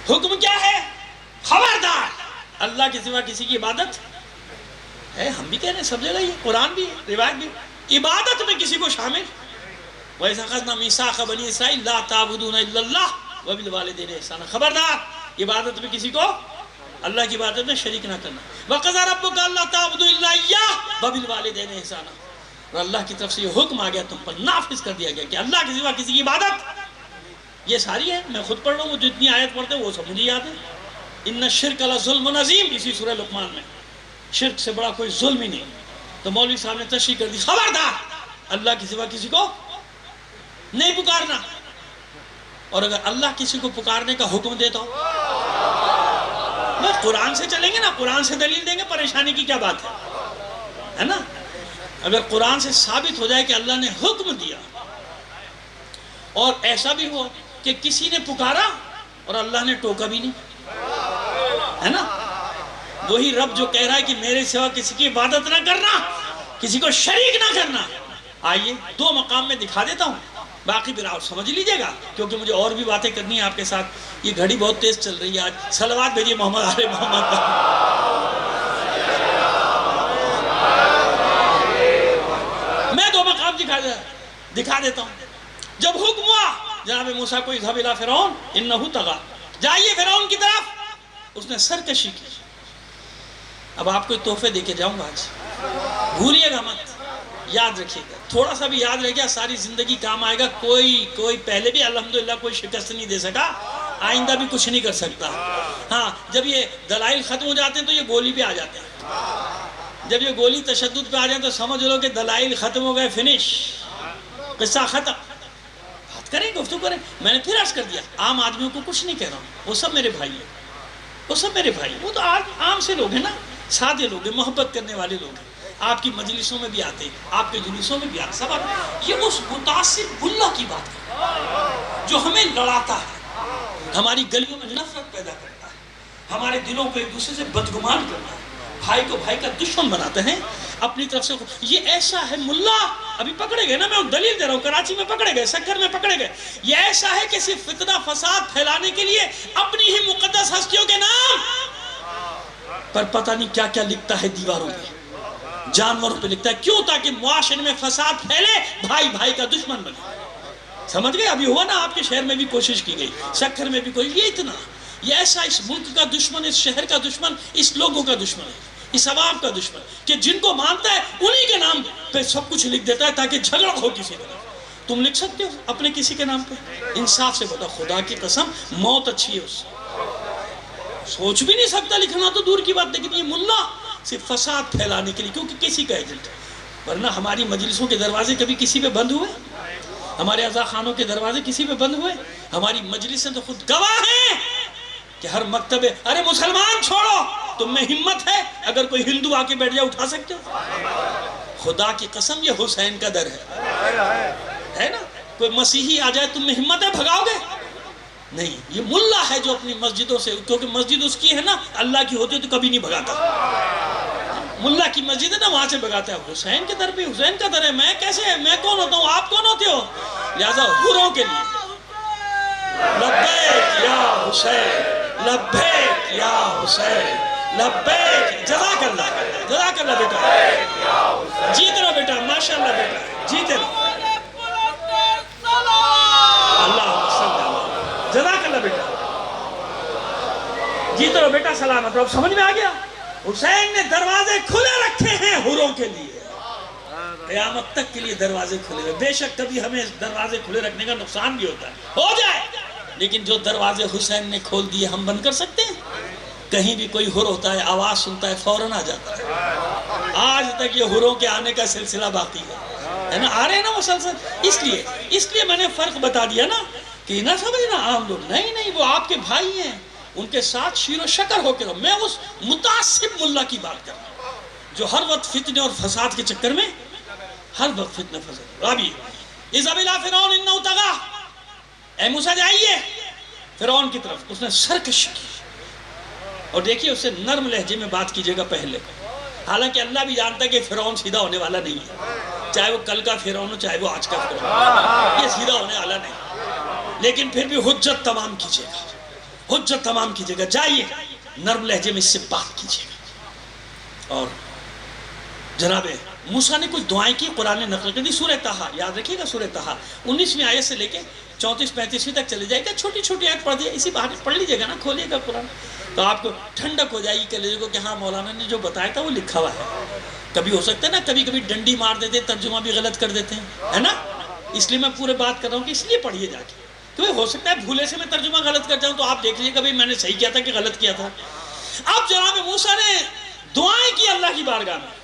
حکم کیا ہے؟ خبردار اللہ کے سوا کسی کی عبادت ہے. ہم بھی کہہ رہے ہیں سب جگہ، یہ قرآن بھی ہے، روایت بھی، عبادت میں کسی کو شامل. وَإِذْ أَخَذْنَا مِيثَاقَ بَنِي إِسْرَائِيلَ لَا تَعْبُدُونَ إِلَّا اللَّهَ وَبِالْوَالِدَيْنِ إِحْسَانًا. خبردار عبادت میں کسی کو، اللہ کی عبادت میں شریک نہ کرنا. وَقَضَىٰ رَبُّكَ أَلَّا تَعْبُدُوا إِلَّا إِيَّاهُ وَبِالْوَالِدَيْنِ إِحْسَانًا. اور اللہ کی طرف سے یہ حکم آ گیا، تم پر نافذ کر دیا گیا کہ اللہ کے سوا کسی کی عبادت. یہ ساری ہے، میں خود پڑھ رہا ہوں، وہ جتنی آیت پڑھتے ہیں وہ سب مجھے یاد ہے. اِنَّ الشِّرْكَ لَظُلْمٌ عَظِيمٌ، اسی سورہ لقمان میں. شرک سے بڑا کوئی ظلم ہی نہیں. تو مولوی صاحب نے تشریح کر دی، خبردار اللہ کے سوا کسی کو نہیں پکارنا. اور اگر اللہ کسی کو پکارنے کا حکم دیتا ہو، قرآن سے چلیں گے نا، قرآن سے دلیل دیں گے، پریشانی کی کیا بات ہے نا. اگر قرآن سے ثابت ہو جائے کہ اللہ نے حکم دیا، اور ایسا بھی ہوا کہ کسی نے پکارا اور اللہ نے ٹوکا بھی نہیں، ہے نا. وہی رب جو کہہ رہا ہے کہ میرے سوا کسی کی عبادت نہ کرنا، کسی کو شریک نہ کرنا. آئیے دو مقام میں دکھا دیتا ہوں، باقی پھر آپ سمجھ لیجئے گا، کیونکہ مجھے اور بھی باتیں کرنی ہیں آپ کے ساتھ. یہ گھڑی بہت تیز چل رہی ہے آج. صلوات بھیجیے محمد آل محمد پر. میں دو مقام دکھا دیتا ہوں. جب حکم ہوا جناب موسیٰ کو اذهب الى فرعون انه طغى، جائیے فرعون کی طرف، اس نے سرکشی کی. اب آپ کو تحفے دے کے جاؤں گا آج، بھولیے گا مت، یاد رکھیے گا. تھوڑا سا بھی یاد رہ گیا ساری زندگی کام آئے گا. کوئی پہلے بھی الحمدللہ کوئی شکست نہیں دے سکا، آئندہ بھی کچھ نہیں کر سکتا. ہاں جب یہ دلائل ختم ہو جاتے ہیں تو یہ گولی پہ آ جاتے ہیں. جب یہ گولی تشدد پہ آ جائیں تو سمجھ لو کہ دلائل ختم ہو گئے، فنش، قصہ ختم. بات کریں، گفتگو کریں. میں نے پھر عرض کر دیا، عام آدمیوں کو کچھ نہیں کہہ رہا ہوں، وہ سب میرے بھائی ہیں، وہ سب میرے بھائی ہیں. وہ تو عام سے لوگ ہیں نا، سادے لوگ ہیں، محبت کرنے والے لوگ ہیں. آپ کی مجلسوں میں بھی آتے ہیں، آپ کے جلوسوں میں بھی آتے، سب آتے. یہ اس متعصب ملا کی بات ہے جو ہمیں لڑاتا ہے، ہماری گلیوں میں نفرت پیدا کرتا ہے، ہمارے دلوں کو ایک دوسرے سے بدگمان کرتا ہے، بھائی کو بھائی کا دشمن بناتے ہیں اپنی طرف سے. یہ ایسا ہے ملا، ابھی پکڑے گئے نا، میں دلیل دے رہا ہوں، کراچی میں پکڑے گئے، سکر میں پکڑے گئے. یہ ایسا ہے کہ صرف فتنہ فساد پھیلانے کے لیے اپنی ہی مقدس ہستیوں کے نام پر پتہ نہیں کیا کیا لکھتا ہے دیواروں پہ، جانوروں پہ لکھتا ہے. کیوں؟ تاکہ معاشرے میں فساد پھیلے، بھائی بھائی کا دشمن بنے. سمجھ گئے؟ ابھی ہوا نا آپ کے شہر میں بھی کوشش کی گئی، سکر میں بھی کوئی. یہ اتنا، یہ ایسا اس ملک کا دشمن، اس شہر کا دشمن، اس لوگوں کا دشمن ہے، اس عوام کا دشمن، کہ جن کو مانتا ہے انہی کے نام پہ سب کچھ لکھ دیتا ہے تاکہ جھگڑا ہو کسی طرح. تم لکھ سکتے ہو اپنے کسی کے نام پہ؟ انصاف سے بتا، خدا کی قسم موت اچھی ہے اس سے. سوچ بھی نہیں سکتا لکھنا تو دور کی بات. لیکن یہ ملا صرف فساد پھیلانے کے لیے، کیونکہ کسی کا ایجنٹ ہے. ورنہ ہماری مجلسوں کے دروازے کبھی کسی پہ بند ہوئے؟ ہمارے عزا خانوں کے دروازے کسی پہ بند ہوئے؟ ہماری مجلسیں تو خود گواہ ہیں کہ ہر مکتبے. ارے مسلمان چھوڑو، تم میں ہمت ہے اگر کوئی ہندو آ کے بیٹھ جائے اٹھا سکتے ہو؟ خدا کی قسم یہ حسین کا در ہے نا. کوئی مسیحی آ جائے، تم میں ہمت ہے بھگاؤ گے؟ نہیں. یہ ملا ہے جو اپنی مسجدوں سے، کیونکہ مسجد اس کی ہے نا، اللہ کی ہوتی تو کبھی نہیں بھگاتا. ملا کی مسجد ہے نا، وہاں سے بھگاتا ہے. حسین کے در پہ، حسین کا در ہے. میں کیسے، میں کون ہوتا ہوں، آپ کون ہوتے ہو؟ لہذا حوروں کے لیے لبیک یا حسین، لبیک یا حسین، لبیک. جزاک اللہ، جزاک اللہ بیٹا، جیتے رہو بیٹا، ماشاءاللہ بیٹا، جیتے رہو. جزاک اللہ بیٹا، جیتے رہو بیٹا، سلامت رہو. اب سمجھ میں آ گیا؟ حسین نے دروازے کھلے رکھے ہیں حوروں کے لیے، قیامت تک کے لیے دروازے کھلے ہوئے. بے شک کبھی ہمیں دروازے کھلے رکھنے کا نقصان بھی ہوتا ہے، ہو جائے، لیکن جو دروازے حسین نے کھول دیے ہم بند کر سکتے ہیں؟ کہیں بھی کوئی حر ہوتا ہے، آواز سنتا ہے، فوراً آ جاتا ہے. آج تک یہ حروں کے آنے کا سلسلہ باقی ہے نا، آ رہے ہیں نا مسلسل. اس لیے میں نے فرق بتا دیا نا، کہ نہ سمجھنا عام لوگ، نہیں وہ آپ کے بھائی ہیں، ان کے ساتھ شیر و شکر ہو کے رہو. میں اس متعصب ملا کی بات کر رہا ہوں جو ہر وقت فتنے اور فساد کے چکر میں ہر وقت فتنہ فساد. رابی اذهب الى فرعون انه طغى، اے موسیٰ جائیے فرعون کی طرف. اس نے سرکشی کی، اور دیکھیے اس سے نرم لہجے میں بات کیجیے گا پہلے. حالانکہ اللہ بھی جانتا ہے کہ فرعون سیدھا ہونے والا نہیں ہے، چاہے وہ کل کا فرعون ہو چاہے وہ آج کا فرعون، یہ سیدھا ہونے والا نہیں. لیکن پھر بھی حجت تمام کیجیے گا، حجت تمام کیجیے گا، جائیے نرم لہجے میں اس سے بات کیجیے گا۔ اور جناب موسیٰ نے کچھ دعائیں کی، قرآن نے نقل کر دی۔ سورہ طٰہٰ یاد رکھیے گا، سورہ طٰہٰ 19ویں آیت سے لے کے 34-35ویں تک چلے جائے گا، چھوٹی چھوٹی آیت پڑھ دیا، اسی بہانے پڑھ لیجیے گا نا، کھولیے گا قرآن تو آپ کو ٹھنڈک ہو جائے گی کلیجے کو کہ ہاں مولانا نے جو بتایا تھا وہ لکھا ہوا ہے۔ کبھی ہو سکتا ہے نا کبھی کبھی ڈنڈی مار دیتے، ترجمہ بھی غلط کر دیتے ہیں، ہے نا؟ اس لیے میں پورے بات کر رہا ہوں کہ اس لیے پڑھیے جا کے، کیونکہ ہو سکتا ہے بھولے سے میں ترجمہ غلط کر جاؤں تو آپ دیکھ لیجیے کبھی میں نے صحیح کیا تھا کہ غلط کیا تھا۔ اب جناب موسیٰ نے دعائیں کی اللہ کی بارگاہ میں،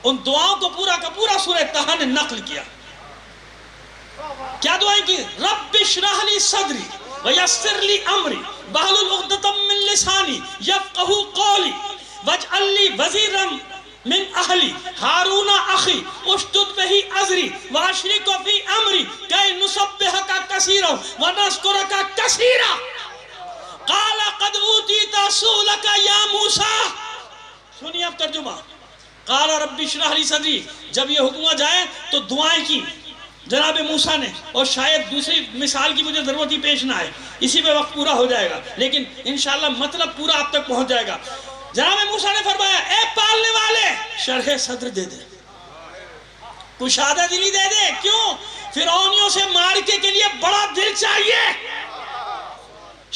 ان دعاؤں کو پورا کا پورا سورہ طٰہٰ نے نقل کیا۔ کیا دعائیں کی؟ رب اشرح لی صدری ویسر لی امری واحلل عقدۃ من لسانی یفقہوا قولی واجعل لی وزیرا من اہلی ہارون اخی اشدد بہ ازری واشرکہ فی امری کی نسبحک کثیرا ونذکرک کثیرا قال قد اوتیت سؤلک یا موسیٰ۔ سنیے اب ترجمہ۔ قال رب اشرح لی صدری، جب یہ حکم جائے تو دعائیں کی جناب موسیٰ نے، اور شاید دوسری مثال کی مجھے ضرورت ہی پیش نہ آئے، اسی پہ وقت پورا ہو جائے گا، لیکن انشاءاللہ مطلب پورا آپ تک پہنچ جائے گا۔ جناب موسیٰ نے فرمایا اے پالنے والے شرح صدر دے دے، کشادہ دلی دے دے۔ کیوں؟ فرعونیوں سے مارکے کے لیے بڑا دل چاہیے،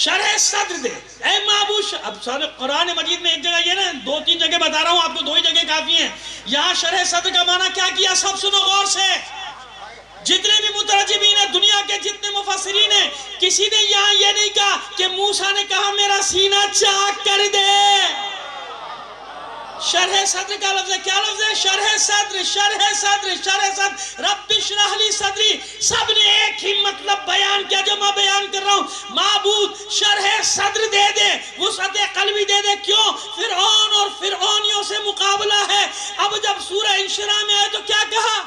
شرح صدر دے۔ اے معبود، اب قرآن مجید میں ایک جگہ یہ نا 2-3 جگہ بتا رہا ہوں آپ کو، 2 ہی جگہ کافی ہیں۔ یہاں شرح صدر کا معنی کیا کیا سب سنو غور سے۔ جتنے بھی مترجمین ہیں، دنیا کے جتنے مفسرین ہیں، کسی نے یہاں یہ نہیں کہا کہ موسیٰ نے کہا میرا سینہ چاک کر دے۔ شرح صدر کا لفظ ہے، کیا لفظ ہے؟ شرح صدر، شرح صدر، شرح صدر۔ رب اشرح لی صدری، سب نے ایک ہی مطلب بیان کیا جو میں بیان کر رہا ہوں۔ معبود شرح صدر دے دے، وسعت قلبی دے دے۔ کیوں؟ فرعون اور فرعونیوں سے مقابلہ ہے۔ اب جب سورہ انشراح میں آئے تو کیا کہا؟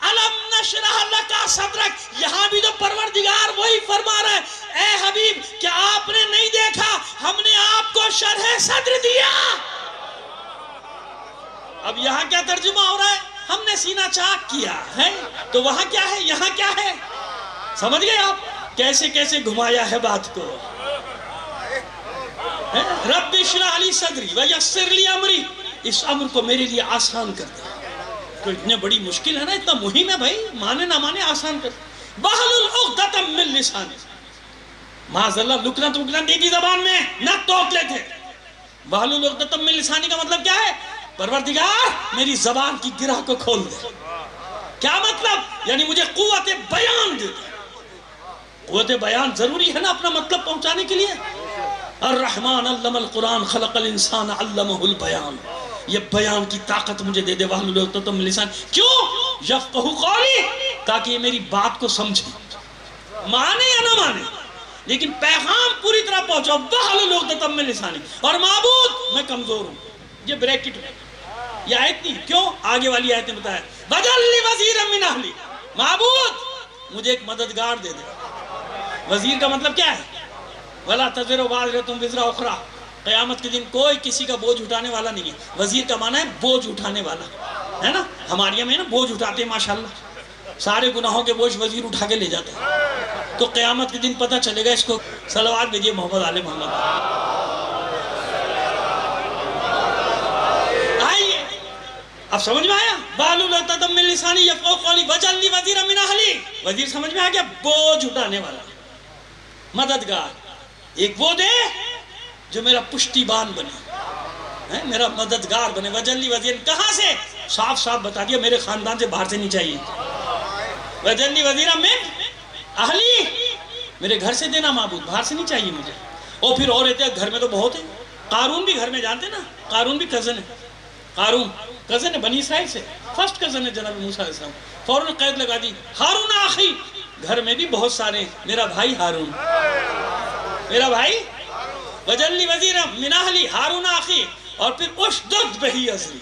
الم نشرح لکا صدرک۔ یہاں بھی تو پروردگار وہی فرما رہا ہے، اے حبیب کیا آپ نے نہیں دیکھا ہم نے آپ کو شرح صدر دیا؟ اب یہاں کیا ترجمہ ہو رہا ہے؟ ہم نے سینہ چاک کیا ہے، تو وہاں کیا ہے یہاں کیا ہے؟ سمجھ گئے آپ کیسے کیسے گھمایا ہے بات کو؟ رب اشرح لی صدری ویسر لی امری، اس امر کو میرے لیے آسان کر دے۔ تو اتنے بڑی مشکل ہے نا، اتنا مہم ہے بھائی، مانے نہ مانے آسان کر۔ واحلل عقدۃ من لسانی، معاذ اللہ لکنا تو اکنا دیکھی زبان میں نہ توک لیتے۔ واحلل عقدۃ من لسانی کا مطلب کیا ہے؟ پروردگار میری زبان کی گرہ کو کھول دے۔ کیا مطلب؟ یعنی مجھے قوت بیان دے دے۔ قوت بیان ضروری ہے نا اپنا مطلب پہنچانے کے لیے۔ الرحمن علم القرآن خلق الانسان علمہ البیان، یہ بیان کی طاقت مجھے دے دے۔ واحلل عقدۃ من لسانی، کیوں؟ یفقہوا قولی، تاکہ یہ میری بات کو سمجھے، مانے یا نہ مانے لیکن پیغام پوری طرح پہنچو۔ واحلل عقدۃ من لسانی، اور معبود میں کمزور ہوں، یہ بریکٹ ہے، یہ آیت نہیں، کیوں؟ آگے والی آیت نے بتایا وَجَعَلْ لِي وَزِيرًا مِّنْ أَهْلِي، معبود مجھے ایک مددگار دے دے۔ وزیر کا مطلب کیا ہے؟ وَلَا تَزِرُ وَازِرَةٌ وِزْرَ أُخْرَىٰ، قیامت کے دن کوئی کسی کا بوجھ اٹھانے والا نہیں ہے۔ وزیر کا معنی ہے بوجھ اٹھانے والا، ہے نا؟ ہمارے یہاں میں نا بوجھ اٹھاتے ہیں ماشاءاللہ، سارے گناہوں کے بوجھ وزیر اٹھا کے لے جاتے ہیں۔ تو قیامت کے دن پتہ چلے گا اس کو۔ صلوات بھیجیے محمد آل محمد۔ اب سمجھ میں آیا؟ واحلل عقدۃ من لسانی یفقہوا قولی واجعل لی وزیرا من اہلی۔ وزیر سمجھ میں آ گیا؟ بوجھ اٹھانے والا، مددگار۔ ایک وہ دے جو میرا پشتی بان بنے، میرا مددگار بنے۔ واجعل لی وزیرا، کہاں سے؟ صاف صاف بتا دیا میرے خاندان سے، باہر سے نہیں چاہیے۔ واجعل لی وزیرا من اہلی، میرے گھر سے دینا معبود، باہر سے نہیں چاہیے مجھے۔ اور پھر اور رہتے ہیں گھر میں تو بہت ہیں۔ قارون بھی گھر میں جانتے نا، قارون بھی کزن ہے۔ قارون کزن ہے بنی اسرائیل سے، فرسٹ کزن ہے جناب موسیٰ علیہ السلام۔ فوراً قید لگا دی، ہارون اخی، گھر میں بھی بہت سارے، میرا بھائی ہارون، میرا بھائی۔ وَجَعَلْ لِي وَزِيرًا مِّنْ أَهْلِي ہارون اخی، اور پھر اشدد بِهِ أَزْرِي،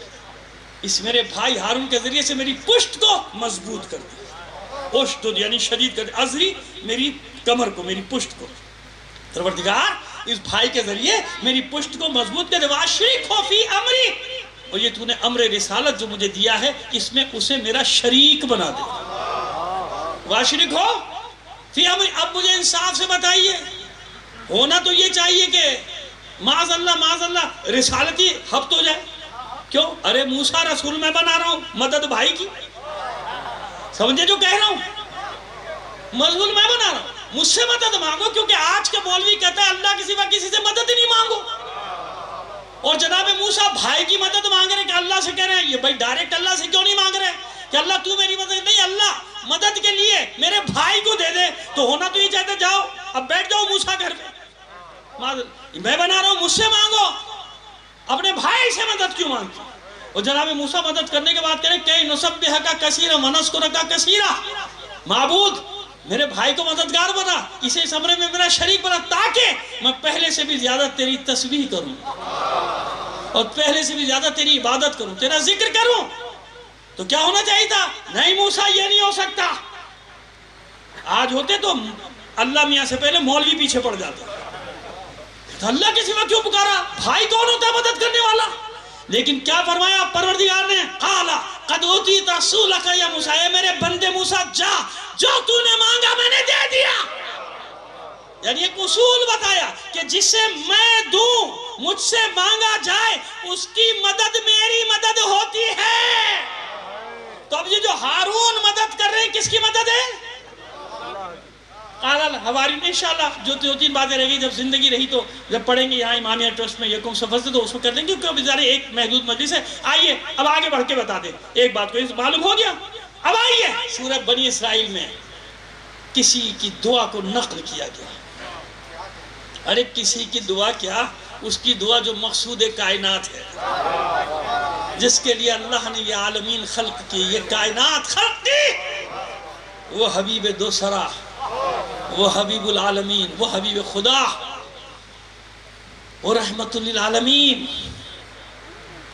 اس میرے بھائی ہارون کے ذریعے سے میری پشت کو مضبوط کر دے۔ اشدد یعنی شدید کر دے، ازری میری کمر کو، میری پشت کو۔ پروردگار اس بھائی کے ذریعے میری پشت کو مضبوط کر دے۔ وَأَشْرِكْهُ فِي أَمْرِي، اور یہ تو نے امر رسالت جو مجھے دیا ہے اس میں اسے میرا شریک بنا دے۔ واشرک ہو فی امر، اب مجھے انصاف سے بتائیے ہونا تو یہ چاہیے کہ معاذ اللہ رسالتی ہفت ہو جائے. کیوں؟ ارے موسیٰ رسول میں بنا رہا ہوں، مدد بھائی کی. سمجھے جو کہہ رہا ہوں؟ رسول میں بنا رہا ہوں، مجھ سے مدد مانگو، کیونکہ آج کے مولوی کہتا ہے اللہ کے سوا کسی سے مدد نہیں مانگو. اور جناب موسیٰ بھائی کی مدد مانگ رہے کہ اللہ سے کہہ رہے ہیں. یہ بھائی ڈائریکٹ اللہ سے کیوں نہیں مانگ رہے کہ اللہ تو میری مدد؟ نہیں، اللہ مدد کے لیے میرے بھائی کو دے دے. تو ہونا تو یہ چاہتے جاؤ اب بیٹھ جاؤ موسیٰ گھر پہ، میں بنا رہا ہوں، مجھ سے مانگو، اپنے بھائی سے مدد کیوں مانگتی؟ اور جناب موسیٰ مدد کرنے کے بعد کہہ رہے کہ نسبحک کثیرا ونذکرک کثیرا، معبود میرے بھائی کو مددگار بنا، اسے اس امر میں میرا شریک بنا، تاکہ میں پہلے سے بھی زیادہ تیری تسبیح کروں اور پہلے سے بھی زیادہ تیری عبادت کروں، تیرا ذکر کروں. تو کیا ہونا چاہیے تھا؟ نہیں موسیٰ یہ نہیں ہو سکتا. آج ہوتے تو اللہ میاں سے پہلے مولوی پیچھے پڑ جاتا. اللہ کے سوا کیوں پکارا؟ بھائی کون ہوتا ہے مدد کرنے والا؟ لیکن کیا فرمایا پروردگار نے؟ قال قد اوتیت سؤلک یا موسیٰ، اے میرے بندے موسیٰ جا، جو تو نے مانگا میں نے دے دیا. یعنی ایک اصول بتایا کہ جسے میں دوں، مجھ سے مانگا جائے، اس کی مدد میری مدد ہوتی ہے. تو اب یہ جو ہارون مدد کر رہے ہیں کس کی مدد ہے؟ ہماری انشاءاللہ جو تین باتیں رہ گئی، جب زندگی رہی تو جب پڑھیں گے یہاں امامیہ ٹرسٹ میں یکم سفر سے تو اس کو کر دیں گے، کیونکہ اب ذرا ایک محدود مجلس ہے. آئیے اب آگے بڑھ کے بتا دیں ایک بات کو، معلوم ہو گیا. اب آئیے سورہ بنی اسرائیل میں کسی کی دعا کو نقل کیا گیا. ارے کسی کی دعا کیا، اس کی دعا جو مقصود کائنات ہے، جس کے لیے اللہ نے یہ عالمین خلق کی، یہ کائنات خلق کی، وہ حبیب دو سرا، وہ حبیب العالمین، وہ حبیب خدا، وہ رحمت للعالمین،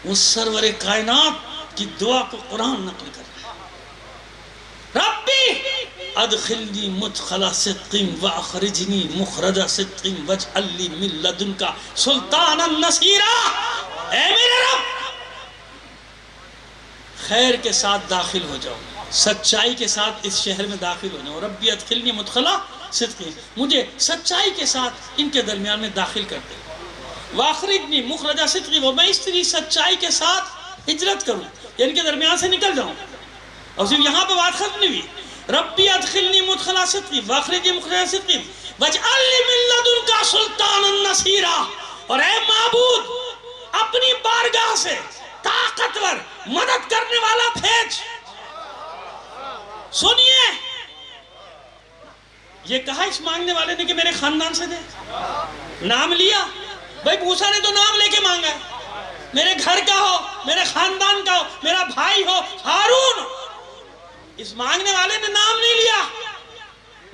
وہ سرور کائنات کی دعا کو قرآن نقل کر رہا ہے. ربی ادخلنی مدخل صدق واخرجنی مخرج صدق واجعل لی من لدنک سلطانا نصیرا. اے میرے رب، خیر کے ساتھ داخل ہو جاؤ، سچائی کے ساتھ اس شہر میں داخل ہو جاؤ. ربی ادخلنی مدخل صدق، مجھے سچائی کے ساتھ ان کے درمیان میں داخل کر دے. واخرجنی مخرج صدق، وہ میں اس طرح سچائی کے ساتھ ہجرت کروں، ان کے درمیان سے نکل جاؤں. اور صرف یہاں پہ بات ختم نہیں ہوئی. ربی ادخلنی مدخل صدق واخرجنی مخرج صدق واجعل لی من لدنک سلطانا نصیرا. اور اے معبود، اپنی بارگاہ سے طاقتور مدد کرنے والا بھیج. سنیے، یہ کہا اس مانگنے والے نے کہ میرے خاندان سے دے، نام لیا. بھائی موسیٰ نے تو نام لے کے مانگا ہے، میرے گھر کا ہو، میرے خاندان کا ہو، میرا بھائی ہو ہارون. اس مانگنے والے نے نام نہیں لیا،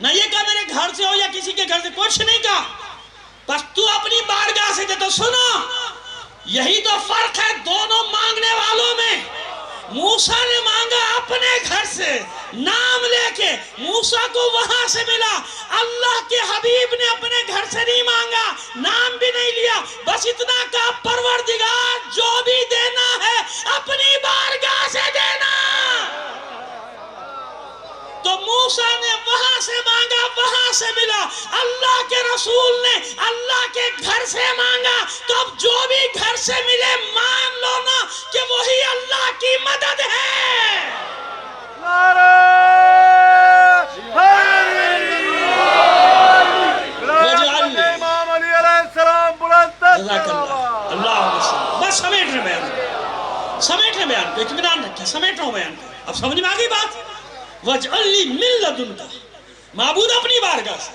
نہ یہ کہا میرے گھر سے ہو یا کسی کے گھر سے، کچھ نہیں کہا، بس تو اپنی بارگاہ سے دے. تو سنو، یہی تو فرق ہے دونوں مانگنے والوں میں. موسیٰ نے مانگا اپنے گھر سے، نام لے کے، موسیٰ کو وہاں سے ملا. اللہ کے حبیب نے اپنے گھر سے نہیں مانگا، نام بھی نہیں لیا، بس اتنا کہا پروردگار جو بھی دینا ہے اپنی بارگاہ سے دینا. تو موسیٰ نے وہاں سے مانگا، وہاں سے ملا. اللہ کے رسول نے اللہ کے گھر سے مانگا، تو اب جو بھی گھر سے ملے مان لو نا کہ وہی اللہ کی مدد ہے. امام علی علیہ السلام بلند اللہ. بس سمیٹنے بیان کو اطمینان رکھیں، سمیٹ رہا ہوں بیان کو. اب سمجھ میں آ گئی بات؟ وَاجْعَلْ لِي مِن لَّدُنْكَ، معبود اپنی بارگاہ سے